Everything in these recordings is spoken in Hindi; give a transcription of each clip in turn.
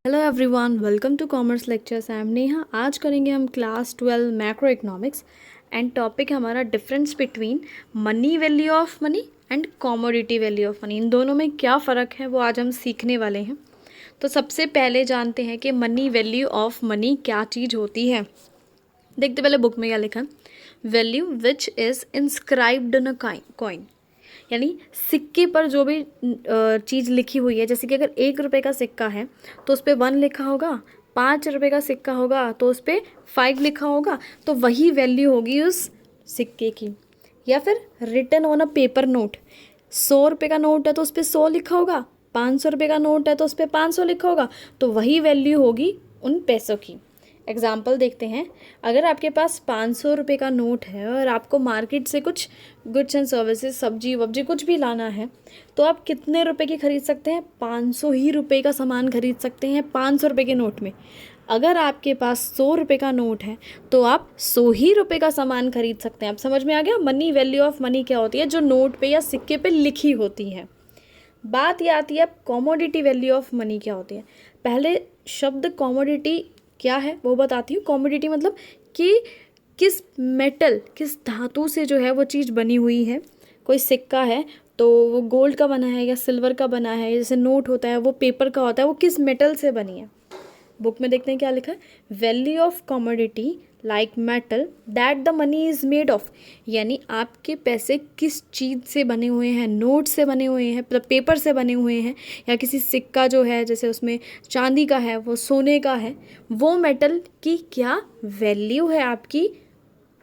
Hello everyone, welcome to commerce lectures. I am Neha. आज करेंगे हम class 12 macro economics and topic है हमारा difference between money value of money and commodity value of money. इन दोनों में क्या फ़र्क है वो आज हम सीखने वाले हैं। तो सबसे पहले जानते हैं कि मनी वैल्यू ऑफ मनी क्या चीज़ होती है। देखते पहले बुक में क्या लिखा है। Value which is inscribed in a coin, यानी सिक्के पर जो भी चीज़ लिखी हुई है। जैसे कि अगर 1 रुपये का सिक्का है तो उस पर 1 लिखा होगा, 5 रुपये का सिक्का होगा तो उस पर 5 लिखा होगा, तो वही वैल्यू होगी उस सिक्के की। या फिर written on a paper note, 100 रुपये का नोट है तो उस पर 100 लिखा होगा, 500 रुपये का नोट है तो उस पर 500 लिखा होगा, तो वही वैल्यू होगी उन पैसों की। एग्ज़ाम्पल देखते हैं। अगर आपके पास 500 रुपये का नोट है और आपको मार्केट से कुछ गुड्स एंड सर्विसेज, सब्जी वब्जी कुछ भी लाना है, तो आप कितने रुपए की खरीद सकते हैं? 500 ही रुपये का सामान खरीद सकते हैं 500 रुपये के नोट में। अगर आपके पास 100 रुपये का नोट है तो आप 100 ही रुपये का सामान खरीद सकते हैं। आप समझ में आ गया मनी वैल्यू ऑफ मनी क्या होती है, जो नोट पे या सिक्के पे लिखी होती है। बात ये आती है अब कमोडिटी वैल्यू ऑफ मनी क्या होती है। पहले शब्द कमोडिटी क्या है वो बताती हूँ। कमोडिटी मतलब कि किस मेटल, किस धातु से जो है वो चीज़ बनी हुई है। कोई सिक्का है तो वो गोल्ड का बना है या सिल्वर का बना है, जैसे नोट होता है वो पेपर का होता है, वो किस मेटल से बनी है। बुक में देखते हैं क्या लिखा है। Value of commodity like metal that the money is made of, यानी आपके पैसे किस चीज़ से बने हुए हैं। नोट से बने हुए हैं, पेपर से बने हुए हैं, या किसी सिक्का जो है जैसे उसमें चांदी का है, वो सोने का है, वो मेटल की क्या वैल्यू है आपकी,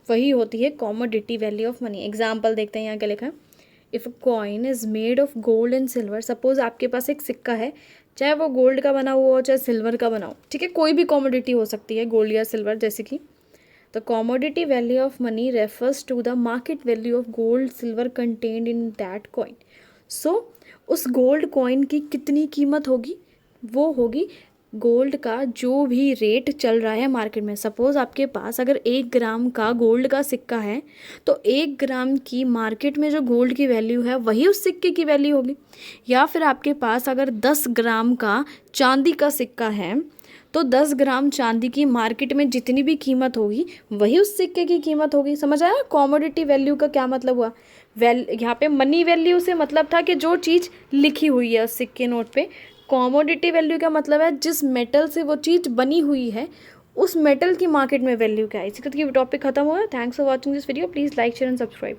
वही होती है commodity value of money. Example देखते हैं यहाँ क्या लिखा है। If a coin is made of gold and silver, suppose आपके पास एक सिक्का है, चाहे वो गोल्ड का बना हुआ हो चाहे सिल्वर का बना हो, ठीक है, कोई भी कमोडिटी हो सकती है, गोल्ड या सिल्वर। जैसे कि the commodity value of money refers to the market value of gold silver contained in that coin. So उस गोल्ड कॉइन की कितनी कीमत होगी, वो होगी गोल्ड का जो भी रेट चल रहा है मार्केट में। सपोज़ आपके पास अगर 1 ग्राम का गोल्ड का सिक्का है तो 1 ग्राम की मार्केट में जो गोल्ड की वैल्यू है वही उस सिक्के की वैल्यू होगी। या फिर आपके पास अगर 10 ग्राम का चांदी का सिक्का है तो 10 ग्राम चांदी की मार्केट में जितनी भी कीमत होगी वही उस सिक्के की कीमत होगी। समझ आया कमोडिटी वैल्यू का क्या मतलब हुआ। यहाँ पे मनी वैल्यू से मतलब था कि जो चीज़ लिखी हुई है उस सिक्के नोट पे। कमोडिटी वैल्यू का मतलब है जिस मेटल से वो चीज़ बनी हुई है उस मेटल की मार्केट में वैल्यू क्या है। इसी का टॉपिक खत्म हुआ। Thanks for watching this video. Please like share and subscribe.